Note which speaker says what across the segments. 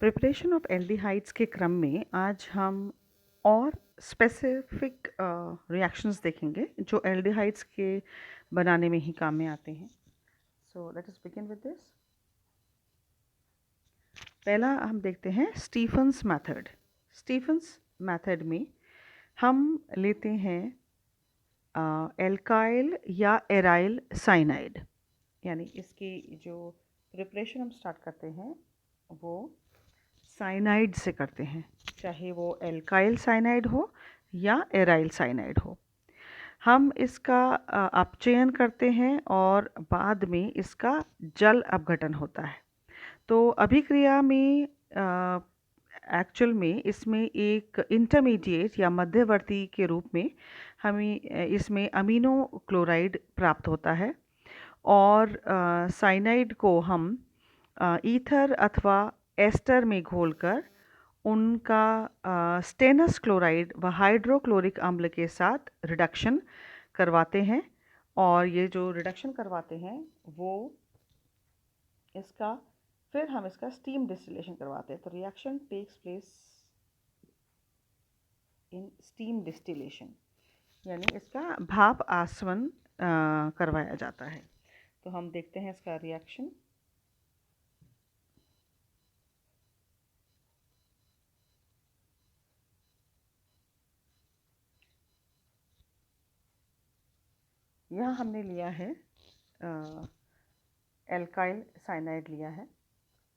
Speaker 1: Preparation of aldehydes के क्रम में आज हम और स्पेसिफिक रिएक्शंस देखेंगे जो एल्डिहाइड्स के बनाने में ही काम में आते हैं। So let us begin with this. पहला हम देखते हैं स्टीफन्स मेथड। स्टीफन्स मेथड में हम लेते हैं एल्काइल या एराइल साइनाइड, यानी इसकी जो प्रिपरेशन हम स्टार्ट करते हैं वो साइनाइड से करते हैं, चाहे वो एल्काइल साइनाइड हो या एराइल साइनाइड हो। हम इसका अपचयन करते हैं और बाद में इसका जल अपघटन होता है। तो अभिक्रिया में एक्चुअल में इसमें एक इंटरमीडिएट या मध्यवर्ती के रूप में हमें इसमें अमीनो क्लोराइड प्राप्त होता है और साइनाइड को हम ईथर अथवा एस्टर में घोलकर उनका स्टेनस क्लोराइड व हाइड्रोक्लोरिक अम्ल के साथ रिडक्शन करवाते हैं। और ये जो रिडक्शन करवाते हैं वो इसका फिर हम इसका स्टीम डिस्टिलेशन करवाते हैं। तो reaction takes place in steam distillation, यानी इसका भाप आसवन करवाया जाता है। तो हम देखते हैं इसका रिएक्शन। यहाँ हमने लिया है एल्काइल साइनाइड लिया है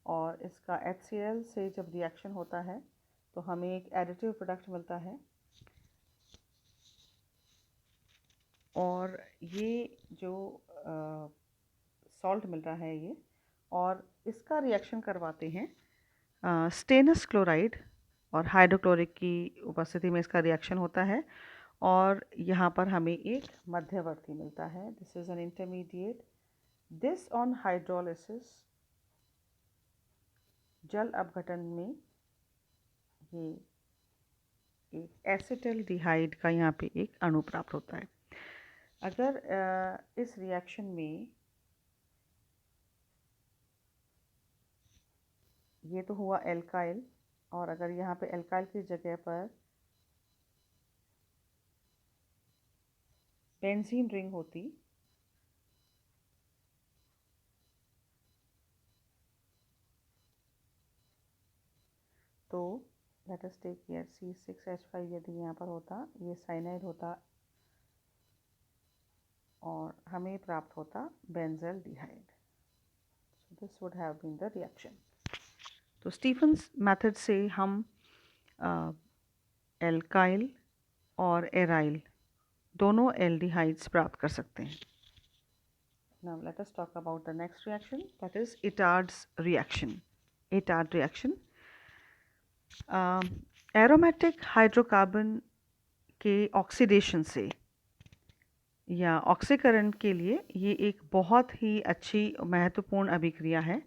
Speaker 1: और इसका HCl से जब रिएक्शन होता है तो हमें एक एडिटिव प्रोडक्ट मिलता है और ये जो सॉल्ट मिल रहा है ये, और इसका रिएक्शन करवाते हैं स्टेनस क्लोराइड और हाइड्रोक्लोरिक की उपस्थिति में इसका रिएक्शन होता है और यहाँ पर हमें एक मध्यवर्ती मिलता है। This is an intermediate. This on hydrolysis, जल अपघटन में ये एक एसिटल्डिहाइड का यहाँ पे एक अणु प्राप्त होता है। अगर इस रिएक्शन में ये तो हुआ एल्काइल, और अगर यहाँ पे एल्काइल की जगह पर बेंजीन रिंग होती तो let us take here C6H5, यदि यहाँ पर होता ये साइनाइड होता और हमें प्राप्त होता benzaldehyde. So this would have been the reaction. तो स्टीफन्स मेथड से हम एल्काइल और एराइल दोनों एल्डिहाइड्स प्राप्त कर सकते हैं। Now let us talk about the next reaction, that is Itard's reaction. Itard reaction. Aromatic hydrocarbon के ऑक्सीडेशन से या ऑक्सीकरण के लिए ये एक बहुत ही अच्छी महत्वपूर्ण अभिक्रिया है,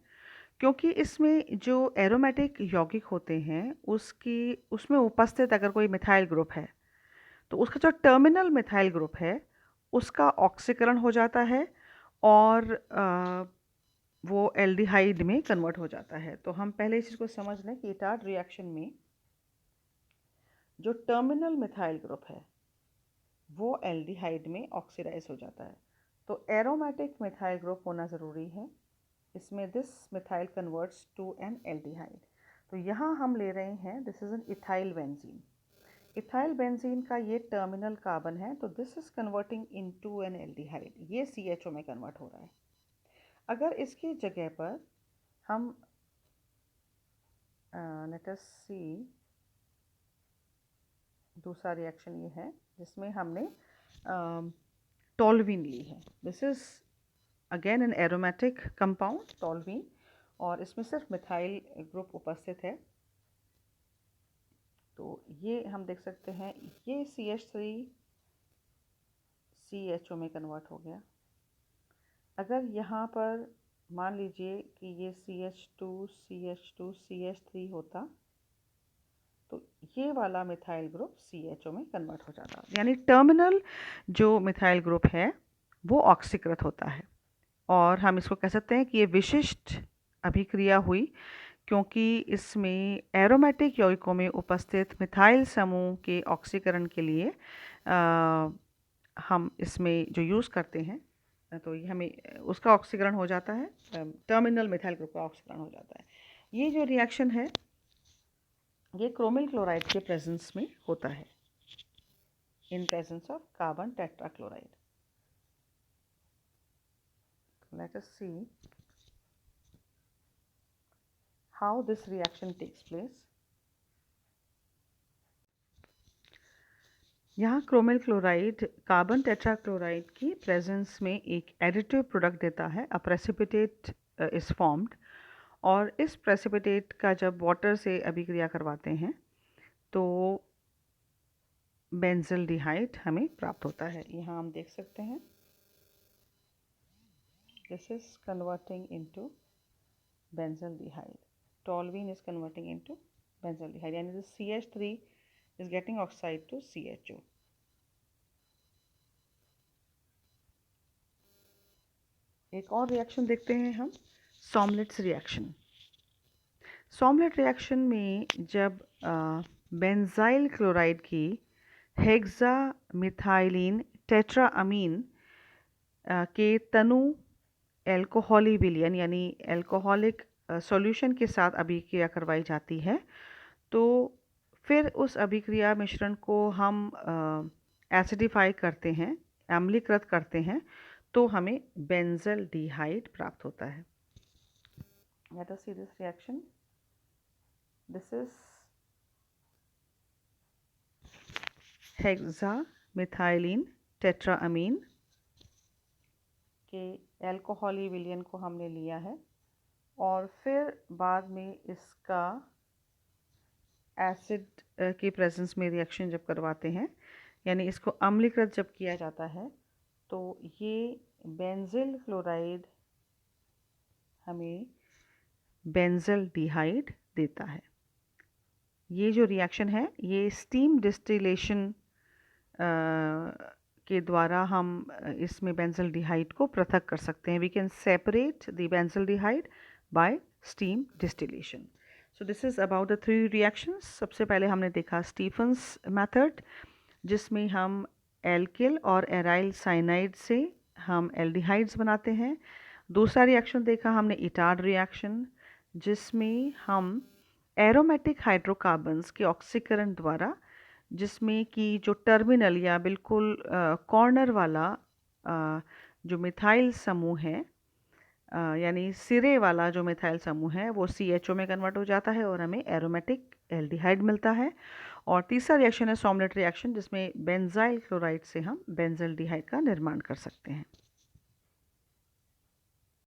Speaker 1: क्योंकि इसमें जो एरोमेटिक यौगिक होते हैं उसमें उपस्थित अगर कोई मिथाइल ग्रुप है तो उसका जो टर्मिनल मिथाइल ग्रुप है उसका ऑक्सीकरण हो जाता है और वो एल्डिहाइड में कन्वर्ट हो जाता है। तो हम पहले इस चीज़ को समझ लें कि इटार्ड रिएक्शन में जो टर्मिनल मिथाइल ग्रुप है वो एल्डिहाइड में ऑक्सीडाइज हो जाता है। तो एरोमेटिक मिथाइल ग्रुप होना ज़रूरी है इसमें। This methyl converts to an aldehyde. तो यहाँ हम ले रहे हैं this is an ethyl benzene. Ethyl benzene का ये टर्मिनल कार्बन है, तो this is converting into an aldehyde, ये CHO में कन्वर्ट हो रहा है। अगर इसकी जगह पर हम लेट अस सी दूसरा रिएक्शन ये है जिसमें हमने टोल्वीन ली है। This is again an aromatic compound toluene, और इसमें सिर्फ मिथाइल ग्रुप उपस्थित है। तो ये हम देख सकते हैं ये CH3 CHO में कन्वर्ट हो गया। अगर यहाँ पर मान लीजिए कि ये CH2 CH2 CH3 होता तो ये वाला मिथाइल ग्रुप CHO में कन्वर्ट हो जाता, यानी टर्मिनल जो मिथाइल ग्रुप है वो ऑक्सीकृत होता है। और हम इसको कह सकते हैं कि ये विशिष्ट अभिक्रिया हुई क्योंकि इसमें एरोमेटिक यौगिकों में उपस्थित मिथाइल समूह के ऑक्सीकरण के लिए हम इसमें जो यूज़ करते हैं, तो ये हमें उसका ऑक्सीकरण हो जाता है, टर्मिनल मिथाइल ग्रुप का ऑक्सीकरण हो जाता है। ये जो रिएक्शन है ये क्रोमिल क्लोराइड के प्रेजेंस में होता है, in presence of carbon tetrachloride. Let us see how this reaction takes place. यहाँ क्रोमिल क्लोराइड कार्बन टेट्राक्लोराइड की प्रेजेंस में एक एडिटिव प्रोडक्ट देता है, अ प्रेसिपिटेट इज फॉर्म्ड, और इस प्रेसिपिटेट का जब वाटर से अभिक्रिया करवाते हैं तो बेंजल्डिहाइड हमें प्राप्त होता है। यहाँ हम देख सकते हैं this is converting into benzaldehyde, toluene is converting into benzaldehyde, यानी this CH3 is getting oxide to CHO. एक और रिएक्शन देखते हैं हम, सॉमलेट्स रिएक्शन। सॉमलेट रिएक्शन में जब बेंजाइल क्लोराइड की हेक्सा मिथाइलिन टेट्राअमीन के तनु एल्कोहली विलयन यानी एल्कोहलिक सॉल्यूशन के साथ अभिक्रिया करवाई जाती है, तो फिर उस अभिक्रिया मिश्रण को हम एसिडिफाई करते हैं, अम्लीकृत करते हैं, तो हमें बेंजल्डिहाइड प्राप्त होता है। Let us see this reaction. This is hexamethylene tetramine के एल्कोहली विलयन को हमने लिया है और फिर बाद में इसका एसिड की प्रेजेंस में रिएक्शन जब करवाते हैं, यानी इसको अम्लीकृत जब किया जाता है, तो ये बेंजिल क्लोराइड हमें बेंजल्डिहाइड देता है। ये जो रिएक्शन है ये स्टीम डिस्टिलेशन के द्वारा हम इसमें बेंजल्डिहाइड को पृथक कर सकते हैं। We can separate the benzaldehyde by steam distillation. So this is about the 3 reactions. सबसे पहले हमने देखा स्टीफन्स मेथड, जिसमें हम एल्किल और एराइल साइनाइड से हम एल्डिहाइड्स बनाते हैं। दूसरा रिएक्शन देखा हमने इटार्ड रिएक्शन, जिसमें हम एरोमेटिक हाइड्रोकार्बन्स के ऑक्सीकरण द्वारा, जिसमें कि जो टर्मिनल या बिल्कुल कॉर्नर वाला जो मिथाइल समूह है, यानी सिरे वाला जो मिथाइल समूह है वो CHO में कन्वर्ट हो जाता है और हमें एरोमेटिक एल्डिहाइड मिलता है। और तीसरा रिएक्शन है सॉमलेट रिएक्शन, जिसमें बेंजाइल क्लोराइड से हम बेंजल्डिहाइड का निर्माण कर सकते हैं।